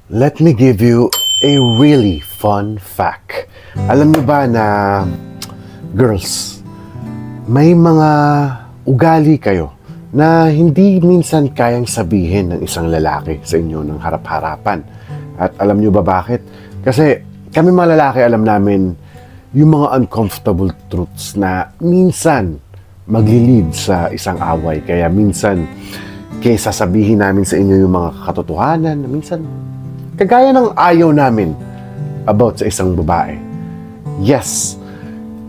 Let me give you a really fun fact. Alam niyo ba na, girls, may mga ugali kayo na hindi minsan kayang sabihin ng isang lalaki sa inyo ng harap-harapan. At alam niyo ba bakit? Kasi kami mga lalaki alam namin yung mga uncomfortable truths na minsan maglilid sa isang away. Kaya minsan, kaysa sabihin namin sa inyo yung mga katotohanan na minsan kagaya ng ayaw namin about sa isang babae. Yes,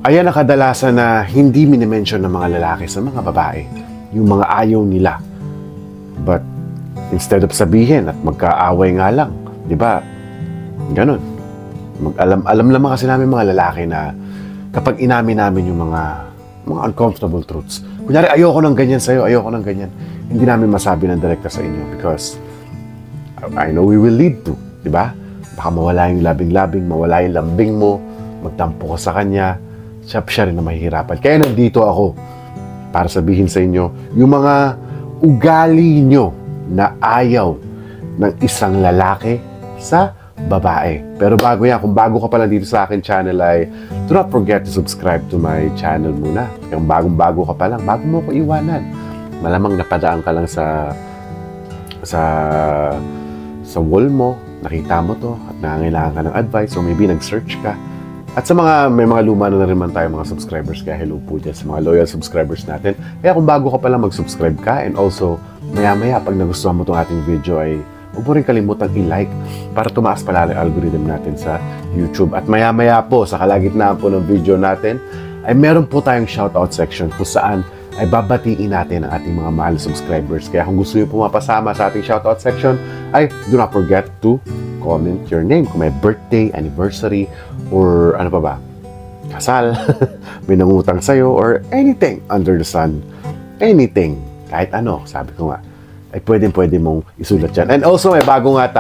ayan ang kadalasan na hindi minimension ng mga lalaki sa mga babae. Yung mga ayaw nila. But instead of sabihin at magkaaway nga lang, di ba? Ganon. Alam naman kasi namin mga lalaki na kapag inamin namin yung mga uncomfortable truths. Kunyari, ayoko ng ganyan sa'yo, ayoko ng ganyan. Hindi namin masabi ng direkta sa inyo because I know we will lead to, di ba? Baka mawala yung labing-labing, mawala yung lambing mo, magtampo ka sa kanya, siya rin na mahihirapan. Kaya nandito ako para sabihin sa inyo yung mga ugali nyo na ayaw ng isang lalaki sa babae. Pero bago yan, kung bago ka pala dito sa akin channel ay do not forget to subscribe to my channel muna. Kung bagong-bago ka pa lang, bago mo ko iwanan, malamang napadaan ka lang sa wall mo, nakita mo to at nangangailangan ka ng advice, so maybe nag-search ka. At sa may mga luma na rin tayo mga subscribers, kaya hello po dyan sa mga loyal subscribers natin. Kaya kung bago ka pala mag-subscribe ka, and also maya-maya pag nagustuhan mo itong ating video ay huwag mo rin kalimutang i-like para tumaas pala ang algorithm natin sa YouTube. At maya-maya po, sa kalagitnaan po ng video natin, ay meron po tayong shoutout section kung saan ay babatiin natin ang ating mga mahal subscribers. Kaya kung gusto nyo pumapasama sa ating shoutout section, ay do not forget to comment your name. Kung may birthday, anniversary, or ano pa ba? Kasal, may nangutang sa'yo, or anything under the sun. Anything. Kahit ano, sabi ko nga, ay pwede mong isulat yan. And also, may bago nga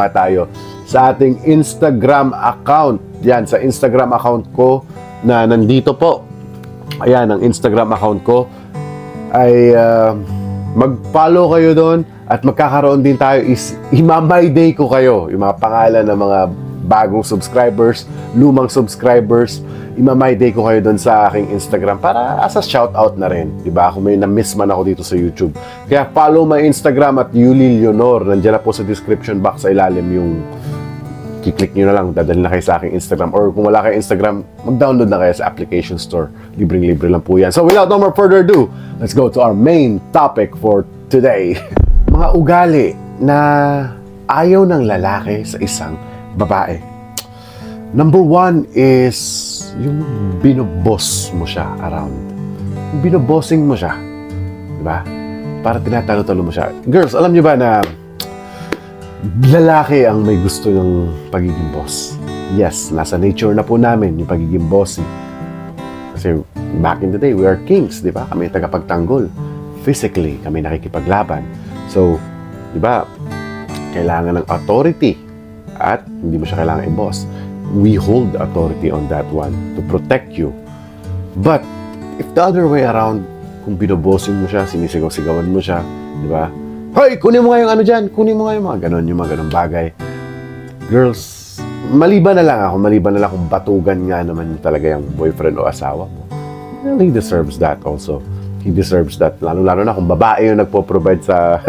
tayo sa ating Instagram account. Yan, sa Instagram account ko na nandito po. Ayan, ang Instagram account ko ay mag-follow kayo doon at magkakaroon din tayo is imamay day ko kayo. Yung mga pangalan ng mga bagong subscribers, lumang subscribers, imamay day ko kayo doon sa aking Instagram para as a shoutout na rin. Diba? Kung may na-miss man ako dito sa YouTube. Kaya follow my Instagram at Yuli Leonor. Nandiyan na po sa description box sa ilalim yung kiklik nyo na lang, dadalhin na kayo sa aking Instagram. Or kung wala kayo Instagram, mag-download na kayo sa application store. Libreng-libre lang po yan. So without no more further ado, let's go to our main topic for today. Mga ugali na ayaw ng lalaki sa isang babae. Number one is yung binoboss mo siya around. Yung binobossing mo siya. Diba? Para tinatalo-talo mo siya. Girls, alam niyo ba na lalaki ang may gusto ng pagiging boss? Yes, nasa nature na po namin yung pagiging bossy. Kasi back in the day, we are kings, di ba? Kami tagapagtanggol. Physically, kami nakikipaglaban. So, di ba, kailangan ng authority at hindi mo siya kailangan i-boss. We hold the authority on that one to protect you. But, if the other way around, kung binobossing mo siya, sinisigaw-sigawan mo siya, di ba? Hoy, kunin mo nga yung ano dyan, kunin mo nga yung mga ganon, bagay. Girls, maliban na lang kung batugan nga naman talaga yung boyfriend o asawa mo. Well, he deserves that also. He deserves that. Lalo na kung babae yung nagpo-provide sa,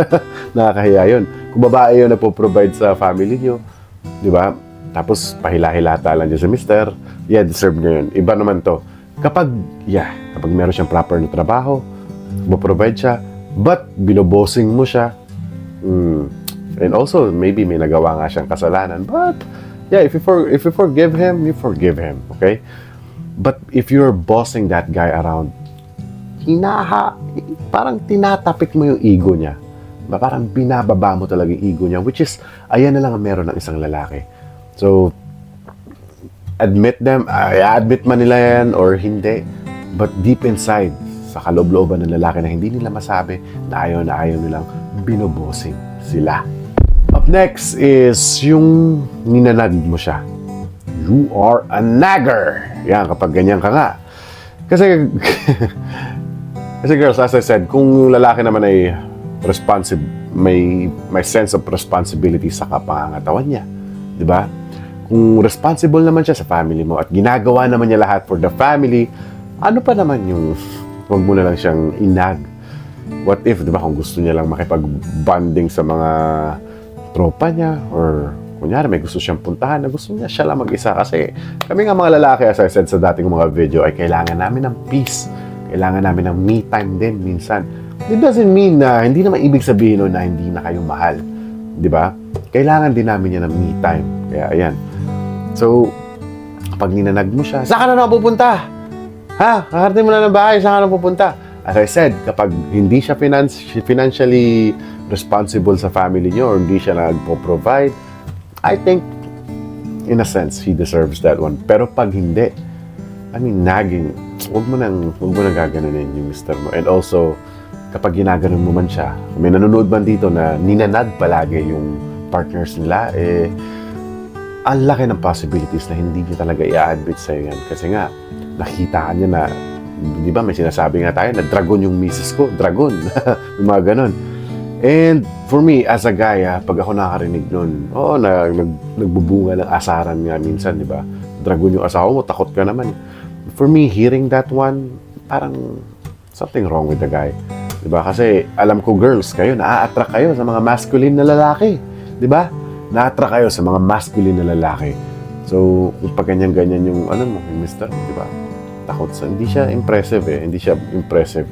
nakakahiya yun. Kung babae yung nagpo-provide sa family nyo, di ba? Tapos, pahila-hilata lang dyan sa mister, yeah, deserve nyo yun. Iba naman to. Kapag meron siyang proper na trabaho, mo-provide siya, but binobossing mo siya, and also maybe may nagawa nga siyang kasalanan, but yeah, if you forgive him, you forgive him, okay? But if you're bossing that guy around, parang tinatapik mo yung ego niya, parang binababa mo talaga yung ego niya, which is ayan na lang ang meron ng isang lalaki. So admit man nila yan or hindi, but deep inside, sa kaloob-looban ng lalaki na hindi nila masabi na ayaw nilang binobossing sila. Up next is yung ninanag mo siya. You are a nagger. Yan, kapag ganyan ka nga. Kasi girls, as I said, kung yung lalaki naman ay may sense of responsibility sa kapangangatawan niya. Di ba? Kung responsible naman siya sa family mo at ginagawa naman niya lahat for the family, ano pa naman yung huwag mo na lang siyang inag? What if, di ba, kung gusto niya lang makipag-bonding sa mga tropa niya or kunyari may gusto siyang puntahan na gusto niya siya lang mag-isa kasi kami nga mga lalaki, as I said sa dating mga video, ay kailangan namin ng peace. Kailangan namin ng me time din minsan. It doesn't mean na hindi naman ibig sabihin na hindi na kayo mahal. Di ba? Kailangan din namin yan ng me time. Kaya ayan. So, pag ninanag mo siya, saan ka na naman pupunta? Ha? Kakarating mo na ng bahay, saan ka na pupunta? As I said, kapag hindi siya financially responsible sa family niyo or hindi siya nagpo-provide, I think, in a sense, he deserves that one. Pero pag hindi, I mean, nagging, huwag mo nang gaganunin yung mister mo. And also, kapag ginaganon mo man siya, may nanonood man dito na ninanad palagi yung partners nila, ang laki ng possibilities na hindi niya talaga i-admit sa'yo yan. Kasi nga, nakita niya na, di ba, may sinasabi nga tayo na dragon yung misis ko, dragon. Yung mga ganon. And for me, as a guy, pag ako nakarinig nun, nagbubunga ng asaran nga minsan, di ba? Dragon yung asawa mo, takot ka naman. For me, hearing that one, parang something wrong with the guy. Di ba? Kasi alam ko, girls, kayo, naa-attract kayo sa mga masculine na lalaki. Di ba? Na-attract kayo sa mga masculine na lalaki. So, kung pag ganyan-ganyan yung, yung mister mo, di ba? Takot sa, hindi siya impressive hindi siya impressive.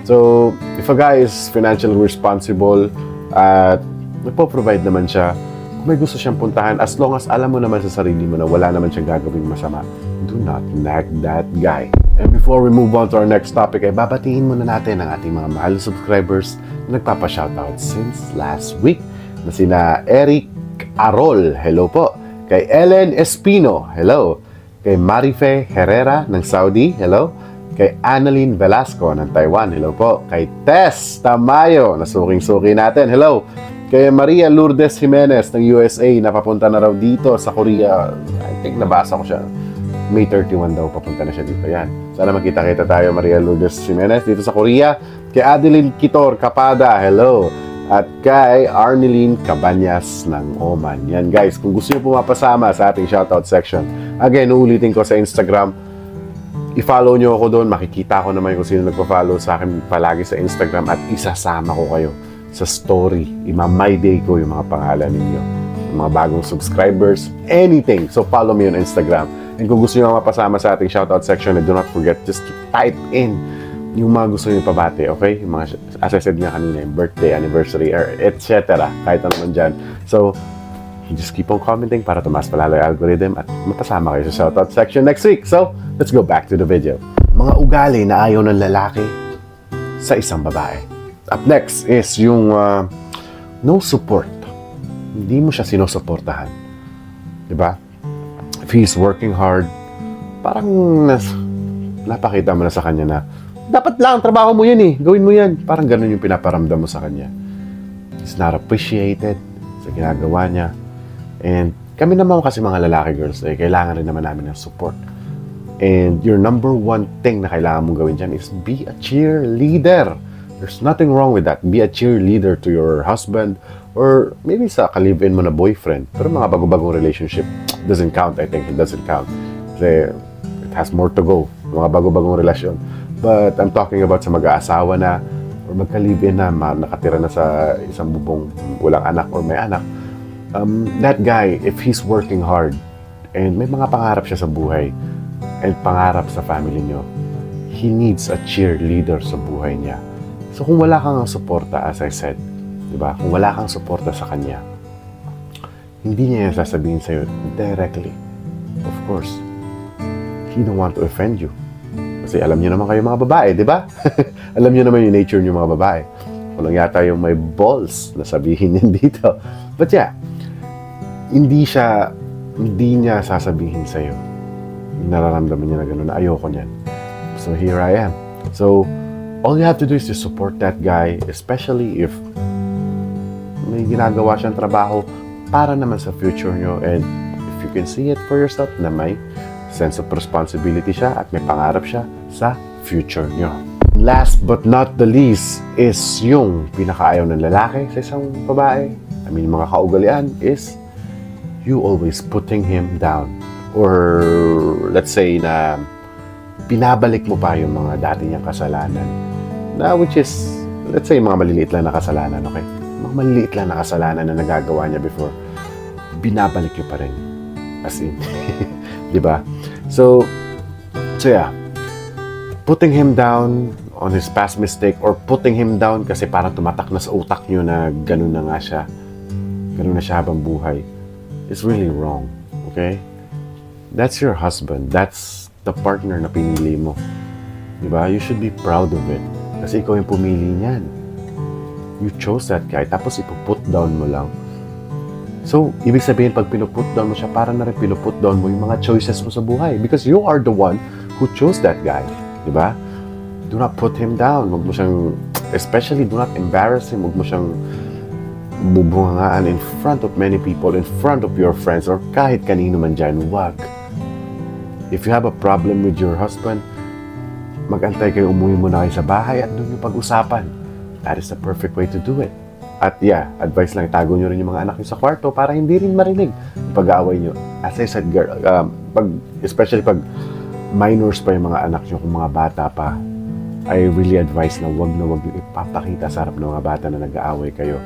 So, if a guy is financially responsible at nagpo-provide naman siya, kung may gusto siyang puntahan, as long as alam mo naman sa sarili mo na wala naman siyang gagawing masama, do not nag that guy. And before we move on to our next topic, ay babatiin muna natin ang ating mga mahal na subscribers na nagpapa-shoutout since last week na sina Eric Arol, hello po. Kay Ellen Espino, hello. Kay Marife Herrera ng Saudi, hello. Kay Annalyn Velasco ng Taiwan, hello po. Kay Tess Tamayo, na suking-suki natin, hello. Kay Maria Lourdes Jimenez ng USA, napapunta na raw dito sa Korea. I think nabasa ko siya. May 31 daw, papunta na siya dito. Yan. Sana magkita-kita tayo, Maria Lourdes Jimenez, dito sa Korea. Kay Adeline Kitor Kapada, hello. At kay Arneline Cabanyas ng Oman. Yan guys, kung gusto nyo pumapasama sa ating shoutout section, again, uulitin ko sa Instagram, i-follow nyo ako doon, makikita ko naman kung sino nagpa-follow sa akin palagi sa Instagram at isasama ko kayo sa story. My day ko yung mga pangalan ninyo, yung mga bagong subscribers, anything. So follow me on Instagram. And kung gusto nyo mapasama sa ating shoutout section, do not forget just to type in yung mga gusto nyo pabati, okay? Yung mga, as I said nga kanina, yung birthday, anniversary, or etc. Kahit ano naman dyan. So, just keep on commenting para tumaas palalo yung algorithm at mapasama kayo sa shoutout section next week. So, let's go back to the video. Mga ugali na ayaw ng lalaki sa isang babae. Up next is yung no support. Hindi mo siya sinusuportahan. Diba? If he's working hard, parang napakita mo na sa kanya na dapat lang, trabaho mo yan gawin mo yan. Parang ganun yung pinaparamdam mo sa kanya. He's not appreciated sa ginagawa niya. And kami naman kasi mga lalaki girls, kailangan rin naman namin ng support. And your number one thing na kailangan mong gawin dyan is be a cheerleader. There's nothing wrong with that. Be a cheerleader to your husband or maybe sa ka-live-in mo na boyfriend. Pero mga bago-bagong relationship doesn't count, I think. It doesn't count. Kasi it has more to go. Mga bago-bagong relasyon. But I'm talking about sa mag-aasawa na or magka-live-in na nakatira na sa isang bubong walang anak or may anak. That guy, if he's working hard and may mga pangarap siya sa buhay and pangarap sa family niyo, he needs a cheerleader sa buhay niya. So kung wala kang suporta, as I said, di ba? Kung wala kang suporta sa kanya, hindi niya yan sasabihin sa'yo directly. Of course, he don't want to offend you. Kasi alam niyo naman kayo mga babae, di ba? Alam niyo naman yung nature niyo mga babae. Walang yata yung may balls na sabihin yan dito. But yeah, hindi niya sasabihin sa'yo. Nararamdaman niya na gano'n, na ayoko niyan. So here I am. So, all you have to do is to support that guy, especially if may ginagawa siyang trabaho para naman sa future niyo. And if you can see it for yourself na may sense of responsibility siya at may pangarap siya sa future niyo. last but not the least is yung pinakaayaw ng lalaki sa isang babae. I mean, mga kaugalian is you always putting him down. Or let's say na pinabalik mo pa yung mga dati niyang kasalanan. Na which is, let's say, mga maliliit lang na kasalanan, okay? Mga maliliit lang na kasalanan na nagagawa niya before. Binabalik niyo pa rin. As in. Diba? So yeah. Putting him down on his past mistake or putting him down kasi parang tumatak na sa utak niyo na ganun na nga siya. Ganun na siya habang buhay. It's really wrong. Okay? That's your husband. That's the partner na pinili mo. Diba? You should be proud of it. Kasi ikaw yung pumili niyan. You chose that guy. Tapos ipuput down mo lang. So, ibig sabihin, pag pinuput down mo siya, parang na rin pinuput down mo yung mga choices mo sa buhay. Because you are the one who chose that guy. Diba? Do not put him down. Huwag mo siyang, especially do not embarrass him. Huwag mo siyang bubungangaan in front of many people, in front of your friends, or kahit kanino man dyan. Huwag. If you have a problem with your husband, mag-antay kayo, umuwi muna kayo sa bahay at doon yung pag-usapan. That is the perfect way to do it. At yeah, advice lang, itago nyo rin yung mga anak nyo sa kwarto para hindi rin marinig yung pag-aaway nyo. As I said, girl, especially pag minors pa yung mga anak nyo, kung mga bata pa, I really advise na wag nyo ipapakita sa harap ng mga bata na nag-aaway kayo.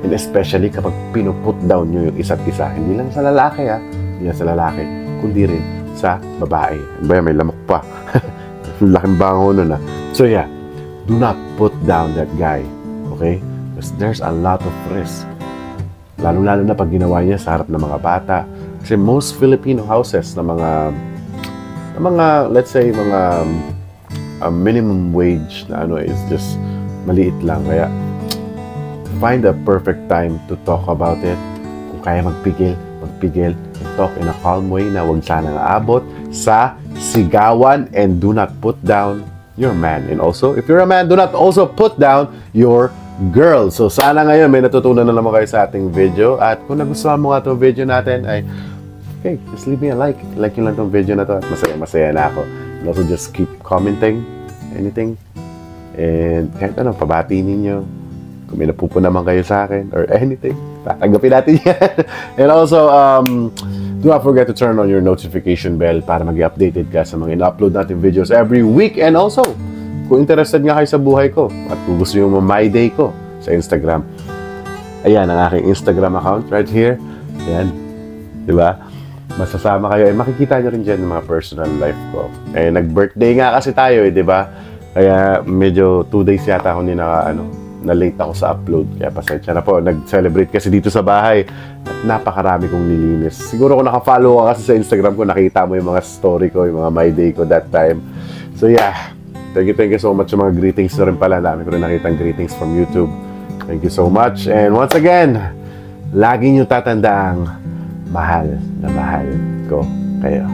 And especially kapag pinuput down nyo yung isa't isa, hindi lang sa lalaki hindi lang sa lalaki, kundi rin sa babae. Ba, may lamok pa. Laking bango nun So yeah, do not put down that guy. Okay? Because there's a lot of risk. Lalo-lalo na pag ginawa niya sa harap ng mga bata. Kasi most Filipino houses na mga let's say, mga minimum wage na is just maliit lang. Kaya, find a perfect time to talk about it. Kung kaya magpigil, talk in a calm way na wag sanang aabot sa sigawan, and do not put down your man. And also, if you're a man, do not also put down your girl. So, sana ngayon may natutunan na naman kayo sa ating video. At kung nagustuhan mo nga itong video natin, ay okay, just leave me a like. Like nyo lang itong video na to at masaya na ako. And also just keep commenting anything. And kahit pabati ninyo. Kung may napupo naman kayo sa akin or anything, tatanggapin natin yan. And also, do not forget to turn on your notification bell para mag-updated ka sa mga in-upload natin videos every week. And also, kung interested nga kayo sa buhay ko at kung gusto nyo my day ko sa Instagram, ayan ang aking Instagram account right here. Ayan. Diba? Masasama kayo, makikita nyo rin dyan ng mga personal life ko. Nag-birthday nga kasi tayo, di ba? Kaya medyo 2 days yata ako na late ako sa upload. Kaya pasensya na po. Nag-celebrate kasi dito sa bahay at napakarami kong nilinis. Siguro kung naka-follow ka kasi sa Instagram ko, nakita mo yung mga story ko, yung mga my day ko that time. So yeah, thank you so much. Yung mga greetings na rin pala. Dami ko rin nakitang greetings from YouTube. Thank you so much. And once again, lagi nyo tatandaang mahal na mahal ko kayo.